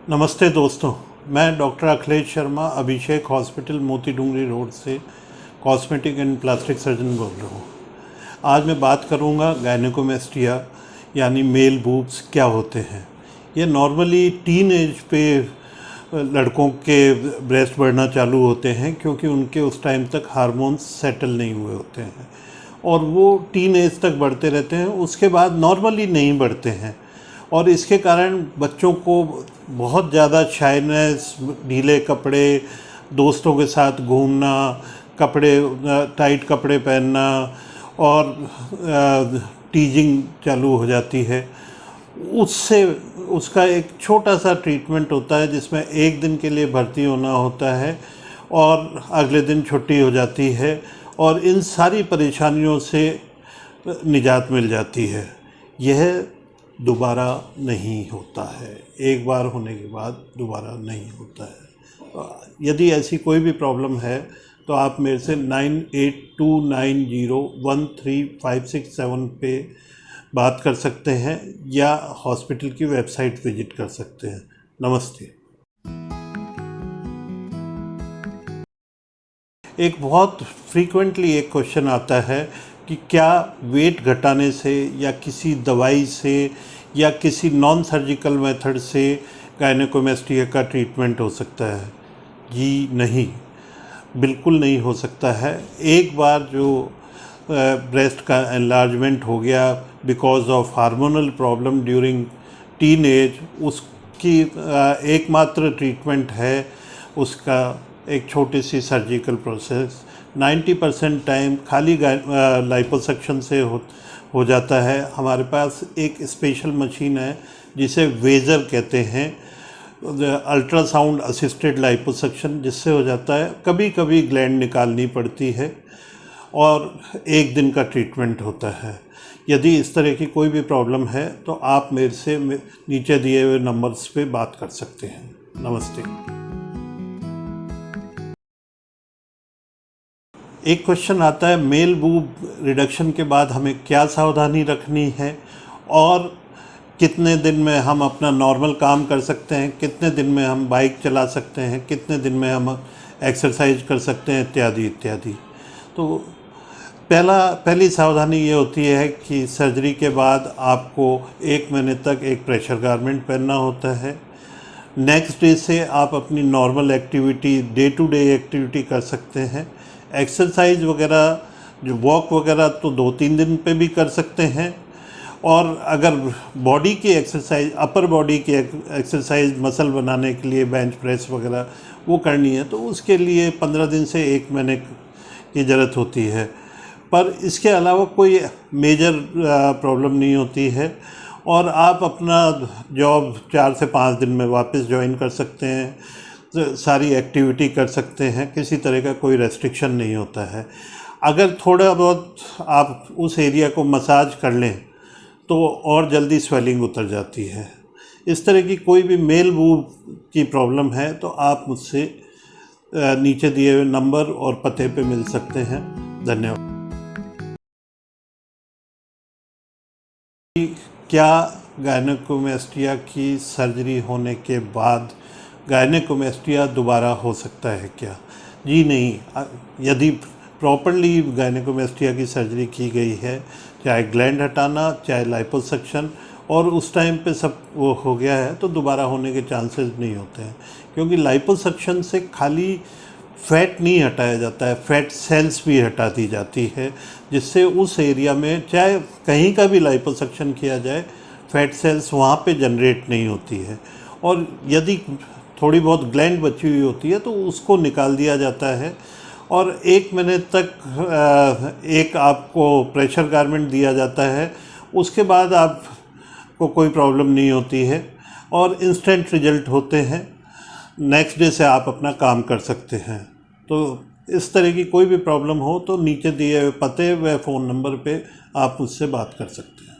नमस्ते दोस्तों, मैं डॉक्टर अखिलेश शर्मा अभिषेक हॉस्पिटल मोती डूंगरी रोड से कॉस्मेटिक एंड प्लास्टिक सर्जन बोल रहा हूँ। आज मैं बात करूँगा गायनेकोमेस्टिया यानी मेल बूब्स क्या होते हैं। ये नॉर्मली टीन एज पे लड़कों के ब्रेस्ट बढ़ना चालू होते हैं क्योंकि उनके उस टाइम तक हार्मोन्स सेटल नहीं हुए होते हैं और वो टीन एज तक बढ़ते रहते हैं। उसके बाद नॉर्मली नहीं बढ़ते हैं और इसके कारण बच्चों को बहुत ज़्यादा शाइनेस, ढीले कपड़े, दोस्तों के साथ घूमना, टाइट कपड़े पहनना और टीजिंग चालू हो जाती है। उससे उसका एक छोटा सा ट्रीटमेंट होता है जिसमें एक दिन के लिए भर्ती होना होता है और अगले दिन छुट्टी हो जाती है और इन सारी परेशानियों से निजात मिल जाती है। यह दोबारा नहीं होता है, एक बार होने के बाद दोबारा नहीं होता है। यदि ऐसी कोई भी प्रॉब्लम है तो आप मेरे से 9829013567 पे बात कर सकते हैं या हॉस्पिटल की वेबसाइट विजिट कर सकते हैं। नमस्ते। एक बहुत फ्रीक्वेंटली एक क्वेश्चन आता है कि क्या वेट घटाने से या किसी दवाई से या किसी नॉन सर्जिकल मेथड से गायनेकोमेस्टिया का ट्रीटमेंट हो सकता है? जी नहीं, बिल्कुल नहीं हो सकता है। एक बार जो ब्रेस्ट का एनलार्जमेंट हो गया because of hormonal problem during teen age, उसकी एकमात्र ट्रीटमेंट है उसका एक छोटी सी सर्जिकल प्रोसेस। 90% टाइम खाली लाइपोसक्शन से हो जाता है। हमारे पास एक स्पेशल मशीन है जिसे वेजर कहते हैं, अल्ट्रासाउंड असिस्टेड लाइपोसक्शन, जिससे हो जाता है। कभी कभी ग्लैंड निकालनी पड़ती है और एक दिन का ट्रीटमेंट होता है। यदि इस तरह की कोई भी प्रॉब्लम है तो आप मेरे से नीचे दिए हुए नंबर्स पे बात कर सकते हैं। नमस्ते। एक क्वेश्चन आता है मेल बूब रिडक्शन के बाद हमें क्या सावधानी रखनी है और कितने दिन में हम अपना नॉर्मल काम कर सकते हैं, कितने दिन में हम बाइक चला सकते हैं, कितने दिन में हम एक्सरसाइज कर सकते हैं, इत्यादि इत्यादि। तो पहली सावधानी ये होती है कि सर्जरी के बाद आपको 1 महीने तक एक प्रेशर गारमेंट पहनना होता है। नेक्स्ट डे से आप अपनी normal activity, day to day activity कर सकते हैं। एक्सरसाइज वगैरह, जो वॉक वगैरह, तो 2-3 दिन पे भी कर सकते हैं। और अगर बॉडी की एक्सरसाइज, अपर बॉडी की एक्सरसाइज मसल बनाने के लिए बेंच प्रेस वगैरह वो करनी है तो उसके लिए 15 दिन से 1 महीने की ज़रूरत होती है। पर इसके अलावा कोई मेजर प्रॉब्लम नहीं होती है और आप अपना जॉब 4 से 5 दिन में वापस ज्वाइन कर सकते हैं, सारी एक्टिविटी कर सकते हैं। किसी तरह का कोई रेस्ट्रिक्शन नहीं होता है। अगर थोड़ा बहुत आप उस एरिया को मसाज कर लें तो और जल्दी स्वेलिंग उतर जाती है। इस तरह की कोई भी मेल बूब की प्रॉब्लम है तो आप मुझसे नीचे दिए हुए नंबर और पते पे मिल सकते हैं। धन्यवाद। क्या गायनेकोमेस्टिया की सर्जरी होने के बाद गायनेकोमेस्टिया दोबारा हो सकता है क्या? जी नहीं। यदि प्रॉपरली गायनेकोमेस्टिया की सर्जरी की गई है, चाहे ग्लैंड हटाना, चाहे लाइपोसक्शन, और उस टाइम पे सब वो हो गया है, तो दोबारा होने के चांसेस नहीं होते हैं। क्योंकि लाइपोसक्शन से खाली फैट नहीं हटाया जाता है, फैट सेल्स भी हटा दी जाती है, जिससे उस एरिया में चाहे कहीं का भी लाइपोसक्शन किया जाए, फैट सेल्स वहाँ पे जनरेट नहीं होती है। और यदि थोड़ी बहुत ग्लैंड बची हुई होती है तो उसको निकाल दिया जाता है और 1 महीने तक एक आपको प्रेशर गारमेंट दिया जाता है। उसके बाद आपको कोई प्रॉब्लम नहीं होती है और इंस्टेंट रिजल्ट होते हैं। नेक्स्ट डे से आप अपना काम कर सकते हैं। तो इस तरह की कोई भी प्रॉब्लम हो तो नीचे दिए हुए पते व फ़ोन नंबर पे आप मुझसे बात कर सकते हैं।